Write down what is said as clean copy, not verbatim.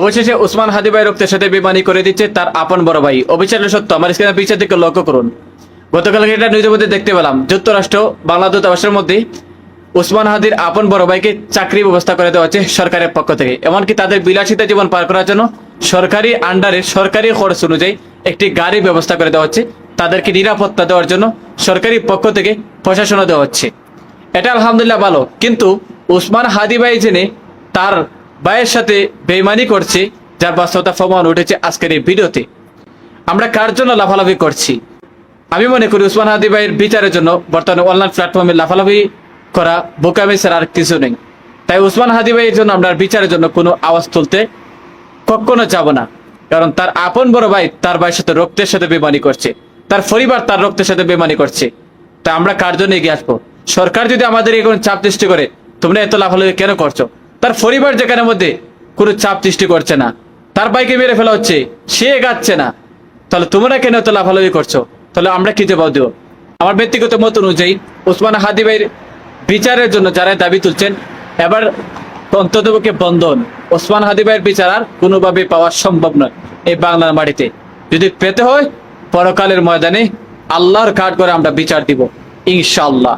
অবশেষে ওসমান হাদি ভাই রক্তের সাথে বেমানি করে দিচ্ছে তার আপন বড় ভাই। অবিচারের সত্য আমার স্ক্রিনের পিছন থেকে লক্ষ্য করুন। গতকালকে এটা নিউজের মধ্যে দেখতে পেলাম, যুক্তরাষ্ট্র বাংলা দূতাবাসের মধ্যে ওসমান হাদির আপন বড় ভাইকে চাকরি ব্যবস্থা করে দেওয়া হচ্ছে সরকারের পক্ষ থেকে। এমনকি তাদের বিলাসিতা জীবন পার করার জন্য সরকারি আন্ডারে সরকারি খরচ অনুযায়ী একটি গাড়ি ব্যবস্থা করে দেওয়া হচ্ছে, তাদেরকে নিরাপত্তা দেওয়ার জন্য সরকারি পক্ষ থেকে প্রশাসনও দেওয়া হচ্ছে। এটা আলহামদুলিল্লাহ ভালো, কিন্তু ওসমান হাদি ভাই জেনে তার ভাইয়ের সাথে বেইমানি করছে, যার বাস্তবতা প্রমাণ উঠেছে আজকের এই ভিডিওতে। আমরা কার জন্য লাফালাফি করছি? আমি মনে করি ওসমান হাদি ভাইয়ের বিচারের জন্য বর্তমানে অনলাইন প্ল্যাটফর্মে লাফালাফি করা বোকামি ছাড়া আর কিছু নেই। তাই ওসমান হাদি ভাইয়ের জন্য আমরা বিচারের জন্য কোনো আওয়াজ তুলতে কখনো যাব না, কারণ তার আপন বড় ভাই তার ভাইয়ের সাথে রক্তের সাথে বেমানি করছে, তার পরিবার তার রক্তের সাথে বেমানি করছে। তা আমরা কার জন্য এগিয়ে আসবো? সরকার যদি আমাদের এখন চাপ সৃষ্টি করে তোমরা এত লাফালাফি কেন করছো, তার পরিবার যেখানে মধ্যে কোনো চাপ সৃষ্টি করছে না, তার ভাইকে মেরে ফেলা হচ্ছে, সে এগাচ্ছে না, তাহলে তোমরা কেন এত লাফালাফি করছো? তাহলে আমরা কি জবাব দেবো? আমার ব্যক্তিগত মত অনুযায়ী ওসমান হাদি ভাইয়ের বিচারের জন্য যারা দাবি তুলছেন, এবার অন্ততপক্ষে বন্ধন ওসমান হাদি ভাইয়ের বিচার আর কোনোভাবে পাওয়া সম্ভব নয় এই বাংলার মাটিতে। যদি পেতে হয় পরকালের ময়দানে আল্লাহর কাঠ করে আমরা বিচার দিব ইনশাআল্লাহ।